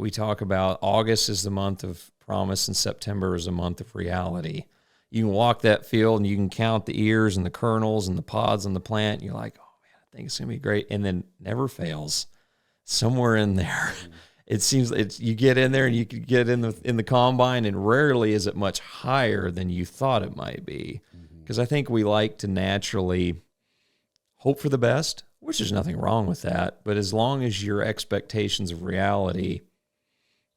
we talk about August is the month of promise and September is a month of reality. You can walk that field and you can count the ears and the kernels and the pods on the plant. And you're like, oh man, I think it's going to be great. And then never fails. Somewhere in there, it seems you get in there and you could get in the combine, and rarely is it much higher than you thought it might be. Because I think we like to naturally hope for the best, which there's nothing wrong with that. But as long as your expectations of reality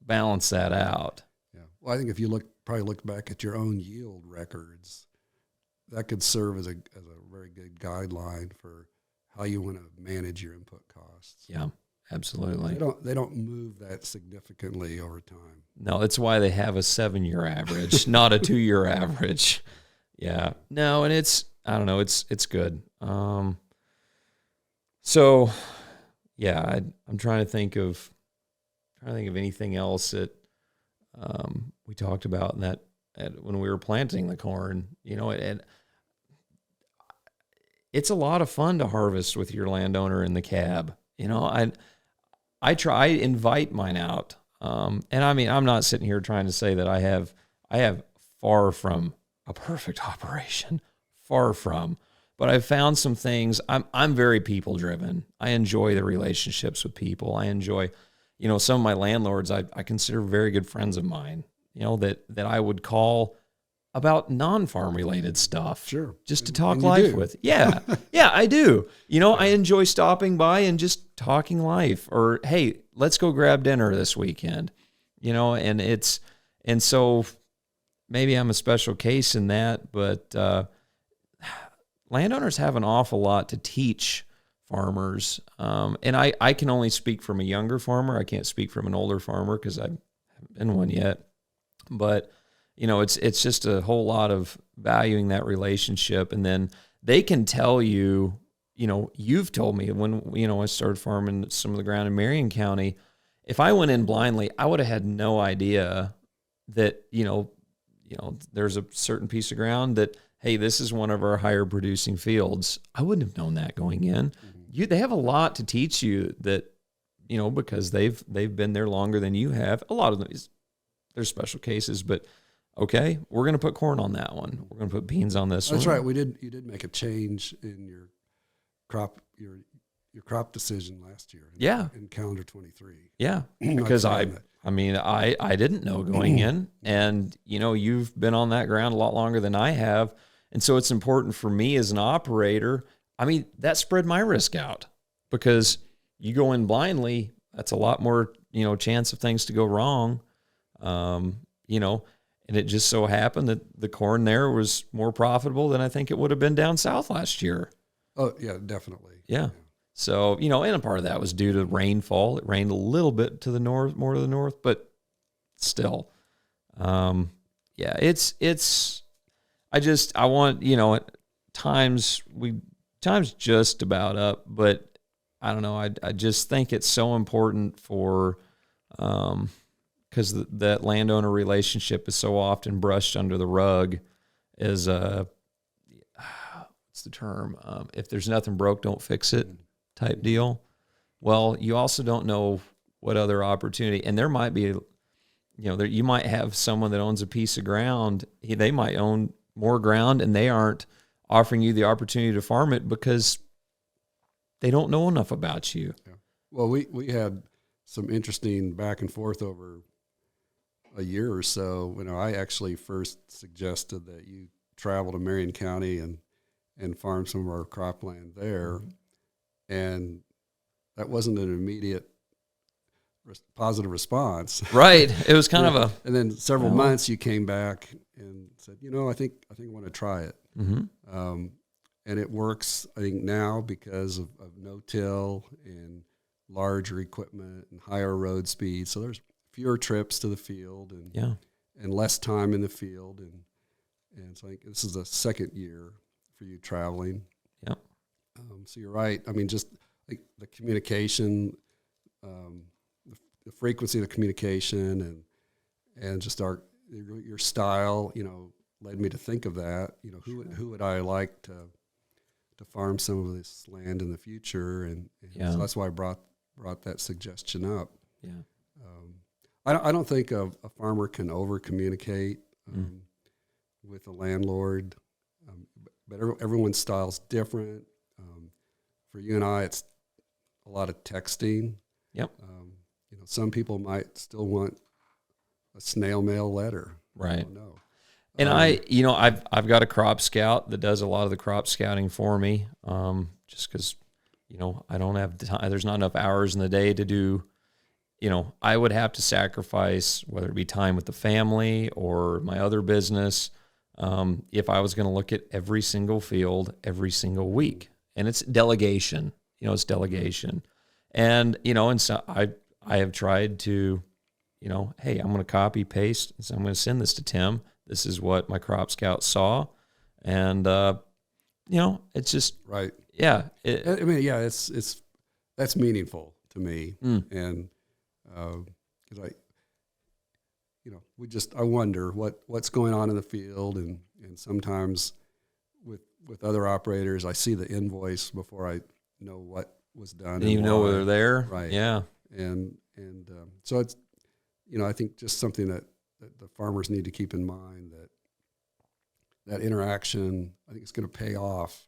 balance that out. Yeah. Well, I think if you probably look back at your own yield records, that could serve as a very good guideline for how you want to manage your input costs. Yeah, absolutely. They don't move that significantly over time. No, that's why they have a 7-year average, not a 2-year average. Yeah. No, and it's good. So yeah, I'm trying to think of anything else that we talked about in that when we were planting the corn. And it's a lot of fun to harvest with your landowner in the cab. I invite mine out. And I mean, I'm not sitting here trying to say that I have far from a perfect operation, far from. But I've found some things. I'm very people driven. I enjoy the relationships with people. I enjoy, some of my landlords I consider very good friends of mine, that I would call about non-farm related stuff. Sure. Just to talk life with. Yeah. Yeah, I do. I enjoy stopping by and just talking life, or, hey, let's go grab dinner this weekend, and so maybe I'm a special case in that, but, landowners have an awful lot to teach farmers. And I can only speak from a younger farmer. I can't speak from an older farmer because I haven't been one yet. But, it's just a whole lot of valuing that relationship. And then they can tell you, you've told me when, I started farming some of the ground in Marion County, if I went in blindly, I would have had no idea that, there's a certain piece of ground that, hey, this is one of our higher producing fields. I wouldn't have known that going in. They have a lot to teach you that, because they've been there longer than you have. A lot of them, there's special cases, but okay, we're going to put corn on that one. We're going to put beans on this one. That's right. You did make a change in your crop, your crop decision last year. In calendar 23. Yeah, because I didn't know going in, and you've been on that ground a lot longer than I have. And so it's important for me as an operator. I mean, that spread my risk out, because you go in blindly, that's a lot more, chance of things to go wrong. And it just so happened that the corn there was more profitable than I think it would have been down south last year. Oh, yeah, definitely. Yeah. So, and a part of that was due to rainfall. It rained a little bit to the north, more to the north, but still, I want, at times just about up, but I don't know. I just think it's so important for, because that landowner relationship is so often brushed under the rug as what's the term? If there's nothing broke, don't fix it type deal. Well, you also don't know what other opportunity, and there might be, you might have someone that owns a piece of ground. They might own more ground, and they aren't offering you the opportunity to farm it because they don't know enough about you. Yeah. Well, we had some interesting back and forth over a year or so. I actually first suggested that you travel to Marion County and farm some of our cropland there. And that wasn't an immediate positive response. Right. It was kind of a... And then several months you came back and said, I think I want to try it. Mm-hmm. And it works, I think, now because of no-till and larger equipment and higher road speed. So there's fewer trips to the field and less time in the field. And so I think this is the second year for you traveling. Yeah. So you're right. I mean, just like the communication, the frequency of the communication and just your style, led me to think of that. Who would I like to farm some of this land in the future? And so that's why I brought that suggestion up. Yeah. I don't think a farmer can over communicate with a landlord, but everyone's style's different. For you and I, it's a lot of texting. Yep. Some people might still want a snail mail letter. Right. I don't know. And I've got a crop scout that does a lot of the crop scouting for me, just because, I don't have time. There's not enough hours in the day to do, I would have to sacrifice, whether it be time with the family or my other business, if I was going to look at every single field every single week. And it's delegation, it's delegation. And, and so I have tried to, hey, I'm going to copy, paste, so I'm going to send this to Tim. This is what my crop scout saw. And, it's just, right. Yeah. It's that's meaningful to me. And, cause I wonder what's going on in the field. And sometimes with other operators, I see the invoice before I know what was done. And you know they're there. Right. Yeah. And so it's, I think just something that the farmers need to keep in mind, that interaction, I think it's going to pay off,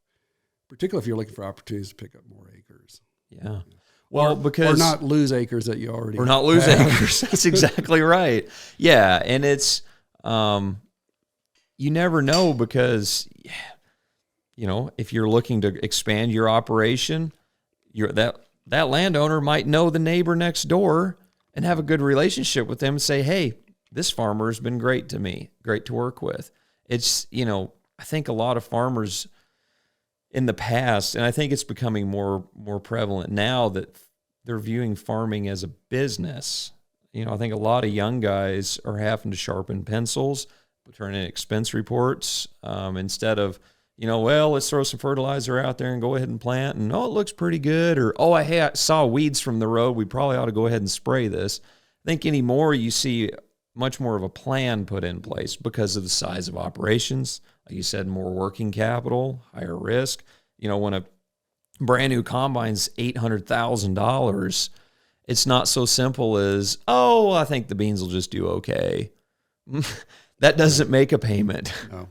particularly if you're looking for opportunities to pick up more acres. Yeah. Well, because or not lose acres that you already or not lose acres. That's exactly right. Yeah. And it's, you never know, because, if you're looking to expand your operation, that landowner might know the neighbor next door and have a good relationship with them and say, hey, this farmer has been great to me, great to work with. It's, I think a lot of farmers in the past, and I think it's becoming more prevalent now, that they're viewing farming as a business. I think a lot of young guys are having to sharpen pencils, turn in expense reports, instead of, let's throw some fertilizer out there and go ahead and plant, and, it looks pretty good. Or, I saw weeds from the road. We probably ought to go ahead and spray this. I think anymore you see much more of a plan put in place because of the size of operations. Like you said, more working capital, higher risk. When a brand new combine's $800,000, it's not so simple as, I think the beans will just do okay. That doesn't make a payment. No.